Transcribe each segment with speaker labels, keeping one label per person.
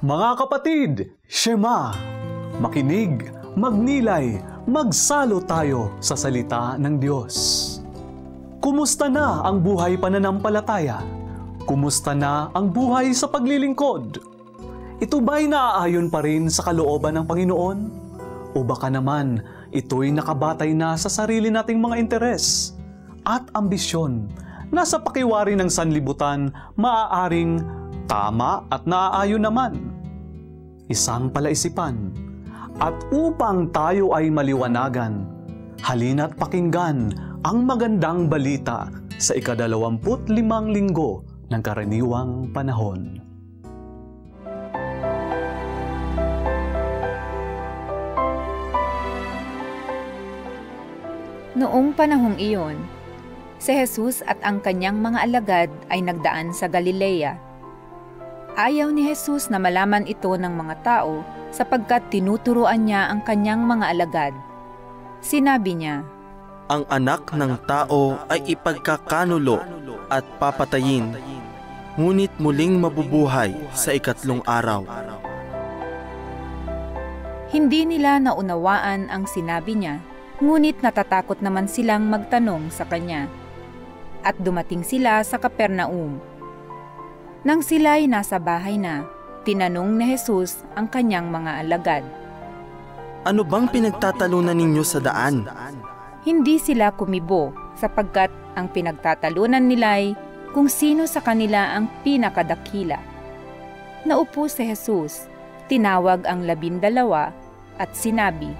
Speaker 1: Mga kapatid, Shema, makinig, magnilay, magsalo tayo sa salita ng Diyos. Kumusta na ang buhay pananampalataya? Kumusta na ang buhay sa paglilingkod? Ito ba'y naaayon pa rin sa kalooban ng Panginoon? O baka naman ito'y nakabatay na sa sarili nating mga interes at ambisyon na sa pakiwari ng sanlibutan maaaring tama at naaayon naman? Isang palaisipan. At upang tayo ay maliwanagan, halina't pakinggan ang magandang balita sa ika-25 linggo ng karaniwang panahon.
Speaker 2: Noong panahong iyon, si Jesus at ang kanyang mga alagad ay nagdaan sa Galilea. Ayaw ni Jesus na malaman ito ng mga tao sapagkat tinuturuan niya ang kanyang mga alagad. Sinabi niya,
Speaker 3: "Ang anak ng tao ay ipagkakanulo at papatayin, ngunit muling mabubuhay sa ikatlong araw."
Speaker 2: Hindi nila naunawaan ang sinabi niya, ngunit natatakot naman silang magtanong sa kanya. At dumating sila sa Capernaum. Nang sila'y nasa bahay na, tinanong ni Jesus ang kanyang mga alagad,
Speaker 3: "Ano bang pinagtatalunan ninyo sa daan?"
Speaker 2: Hindi sila kumibo sapagkat ang pinagtatalunan nila'y kung sino sa kanila ang pinakadakila. Naupo si Jesus, tinawag ang 12 at sinabi,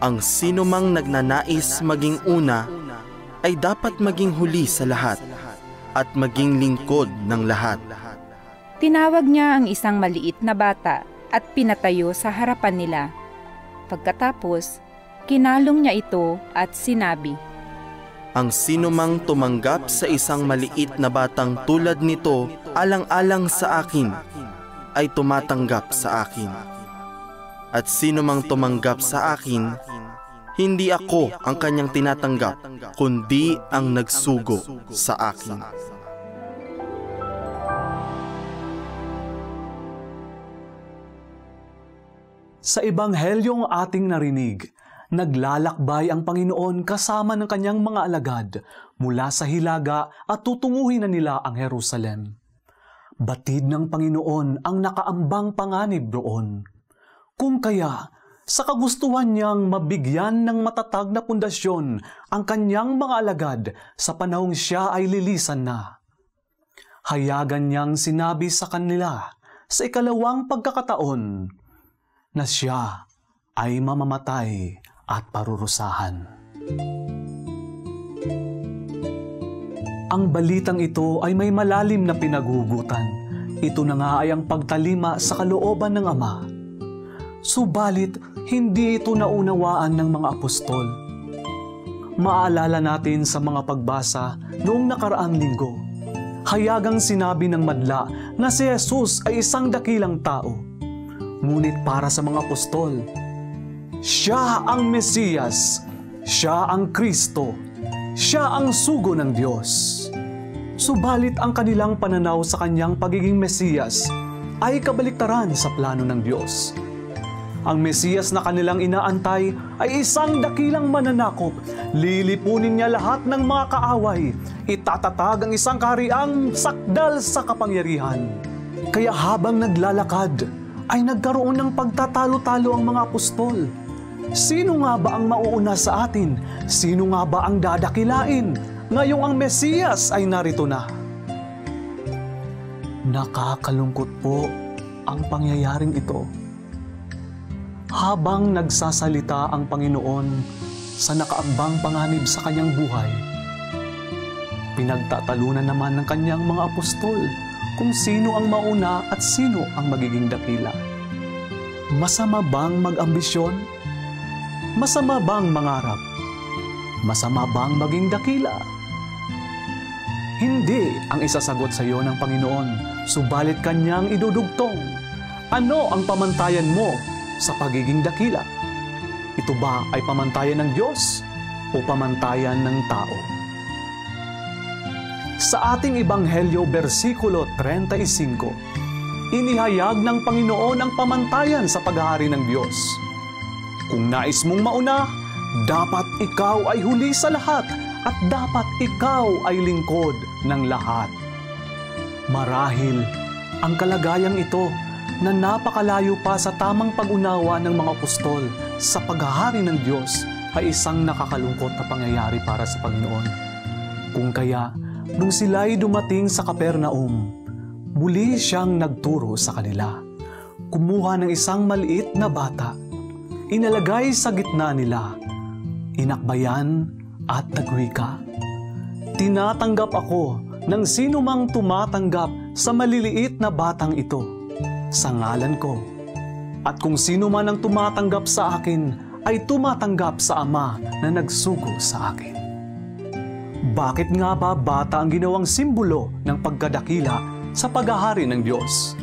Speaker 3: "Ang sino mang nagnanais maging una ay dapat maging huli sa lahat at maging lingkod ng lahat."
Speaker 2: Tinawag niya ang isang maliit na bata at pinatayo sa harapan nila. Pagkatapos, kinalong niya ito at sinabi,
Speaker 3: "Ang sino mang tumanggap sa isang maliit na batang tulad nito alang-alang sa akin, ay tumatanggap sa akin. At sino mang tumanggap sa akin, hindi ako ang kanyang tinatanggap, kundi ang nagsugo sa akin."
Speaker 1: Sa Ebanghelyong ating narinig, naglalakbay ang Panginoon kasama ng kanyang mga alagad mula sa Hilaga at tutunguhin na nila ang Jerusalem. Batid ng Panginoon ang nakaambang panganib roon. Kung kaya, sa kagustuhan niyang mabigyan ng matatag na pundasyon ang kanyang mga alagad sa panahong siya ay lilisan na. Hayagan niyang sinabi sa kanila sa ikalawang pagkakataon na siya ay mamamatay at parurusahan. Ang balitang ito ay may malalim na pinaghugutan. Ito na nga ay ang pagtalima sa kalooban ng Ama. Subalit, hindi ito naunawaan ng mga apostol. Maalala natin sa mga pagbasa noong nakaraang linggo, hayagang sinabi ng madla na si Jesus ay isang dakilang tao. Ngunit para sa mga apostol, siya ang Mesiyas, siya ang Kristo, siya ang sugo ng Diyos. Subalit ang kanilang pananaw sa kanyang pagiging Mesiyas ay kabaliktaran sa plano ng Diyos. Ang Mesiyas na kanilang inaantay ay isang dakilang mananakop. Lilipunin niya lahat ng mga kaaway. Itatatag ang isang kahariang sakdal sa kapangyarihan. Kaya habang naglalakad, ay nagkaroon ng pagtatalo-talo ang mga apostol. Sino nga ba ang mauuna sa atin? Sino nga ba ang dadakilain? Ngayong ang Mesiyas ay narito na. Nakakalungkot po ang pangyayaring ito. Habang nagsasalita ang Panginoon sa nakaambang panganib sa kanyang buhay, pinagtatalunan naman ng kanyang mga apostol kung sino ang mauna at sino ang magiging dakila. Masama bang mag-ambisyon? Masama bang mangarap? Masama bang maging dakila? Hindi ang isasagot sa iyo ng Panginoon, subalit kanyang idudugtong. Ano ang pamantayan mo sa pagiging dakila? Ito ba ay pamantayan ng Diyos o pamantayan ng tao? Sa ating Ebanghelyo, versikulo 35, inihayag ng Panginoon ang pamantayan sa paghahari ng Diyos. Kung nais mong mauna, dapat ikaw ay huli sa lahat at dapat ikaw ay lingkod ng lahat. Marahil ang kalagayang ito na napakalayo pa sa tamang pag-unawa ng mga apostol sa paghahari ng Diyos ay isang nakakalungkot na pangyayari para sa Panginoon. Kung kaya, nung sila'y dumating sa Capernaum, muli siyang nagturo sa kanila. Kumuha ng isang maliit na bata, inalagay sa gitna nila, inakbayan at nagwika, "Tinatanggap ako ng sino mang tumatanggap sa maliliit na batang ito sa ngalan ko. At kung sino man ang tumatanggap sa akin ay tumatanggap sa Ama na nagsugo sa akin." Bakit nga ba bata ang ginawang simbolo ng pagkadakila sa paghahari ng Diyos?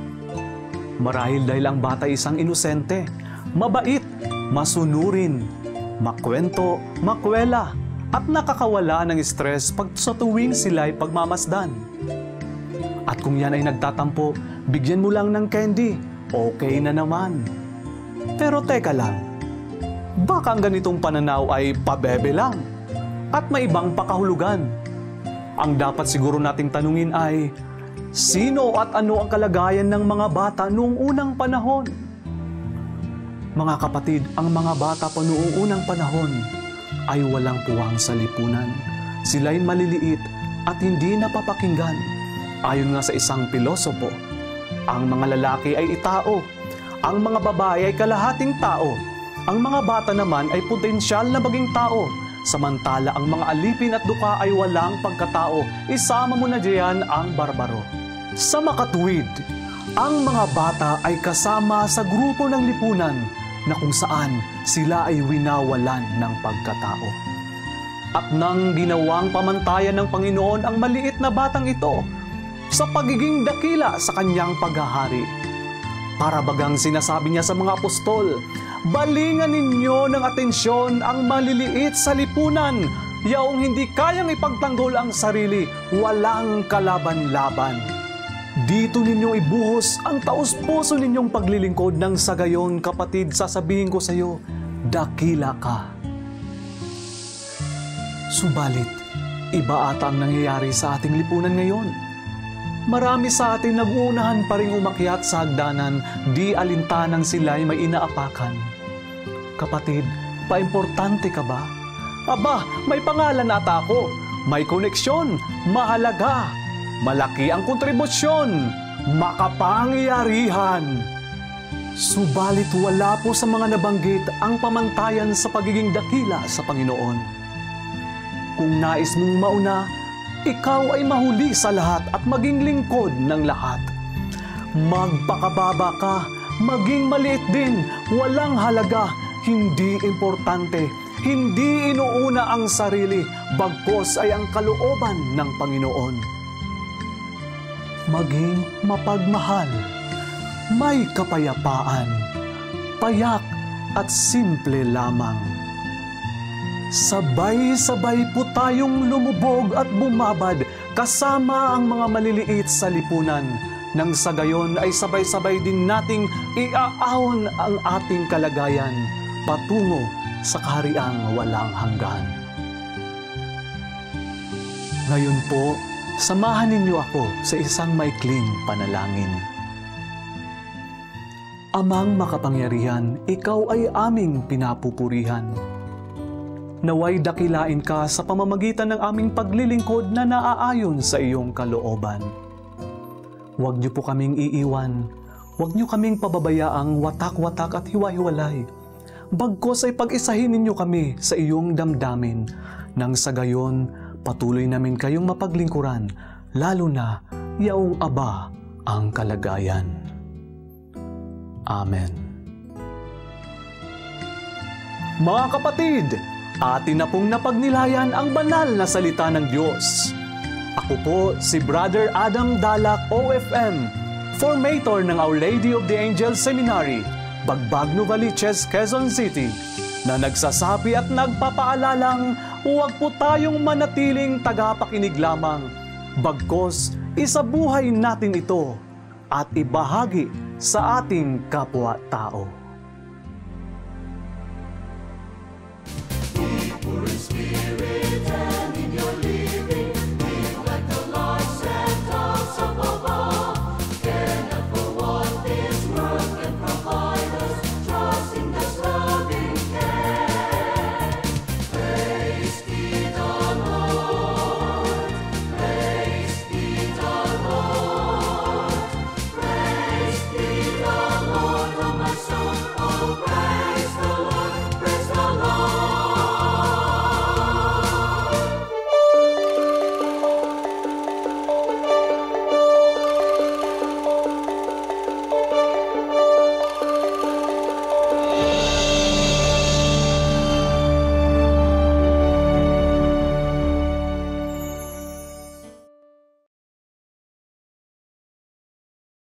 Speaker 1: Marahil dahil ang bata isang inosente, mabait, masunurin, makwento, makwela, at nakakawala ng stress sa tuwing sila'y pagmamasdan. At kung yan ay nagtatampo, bigyan mo lang ng candy, okay na naman. Pero teka lang, baka ang ganitong pananaw ay pabebe lang at may ibang pakahulugan. Ang dapat siguro nating tanungin ay, sino at ano ang kalagayan ng mga bata noong unang panahon? Mga kapatid, ang mga bata pa noong unang panahon ay walang puwang sa lipunan. Sila'y maliliit at hindi napapakinggan. Ayon nga sa isang pilosopo, ang mga lalaki ay itao, ang mga babae ay kalahating tao, ang mga bata naman ay potensyal na maging tao, samantala ang mga alipin at duka ay walang pagkatao. Isama mo na diyan ang barbaro. Sa makatuwid, ang mga bata ay kasama sa grupo ng lipunan na kung saan sila ay winawalan ng pagkatao. At nang ginawang pamantayan ng Panginoon ang maliit na batang ito sa pagiging dakila sa kanyang paghahari, para bagang sinasabi niya sa mga apostol, "Balingan ninyo ng atensyon ang maliliit sa lipunan, yaong hindi kayang ipagtanggol ang sarili, walang kalaban-laban. Dito ninyong ibuhos ang taos-puso ninyong paglilingkod, ng sa gayon, kapatid, sasabihin ko sa iyo, dakila ka." Subalit, iba ata ang nangyayari sa ating lipunan ngayon. Marami sa atin nag-uunahan pa ring umakyat sa hagdanan, di alintanang sila'y may inaapakan. Kapatid, paimportante ka ba? Aba, may pangalan ata ako, may koneksyon, mahalaga, malaki ang kontribusyon, makapangyarihan. Subalit wala po sa mga nabanggit ang pamantayan sa pagiging dakila sa Panginoon. Kung nais mong mauna, ikaw ay mahuli sa lahat at maging lingkod ng lahat. Magpakababa ka, maging maliit din, walang halaga, hindi importante, hindi inuuna ang sarili, bagkus ay ang kalooban ng Panginoon. Maging mapagmahal, may kapayapaan, payak at simple lamang. Sabay-sabay po tayong lumubog at bumabad kasama ang mga maliliit sa lipunan, nang sa gayon ay sabay-sabay din nating iaahon ang ating kalagayan patungo sa kahariang walang hanggan. Ngayon po, samahan ninyo ako sa isang maikling panalangin. Amang makapangyarihan, ikaw ay aming pinapupurihan. Naway dakilain ka sa pamamagitan ng aming paglilingkod na naaayon sa iyong kalooban. Huwag niyo po kaming iiwan, huwag niyo kaming pababayaang watak-watak at hiwa-hiwalay. Bagkus ay pag-isahin ninyo kami sa iyong damdamin, nang sa gayon patuloy namin kayong mapaglingkuran, lalo na yaong Aba ang kalagayan. Amen. Mga kapatid, atin na pong napagnilayan ang banal na salita ng Diyos. Ako po si Brother Adam Dalak, OFM, formator ng Our Lady of the Angels Seminary, Bagbag, Novaliches, Quezon City, na nagsasabi at nagpapaalalang huwag po tayong manatiling tagapakinig lamang, bagkus isabuhay natin ito at ibahagi sa ating kapwa-tao.
Speaker 4: Spirit.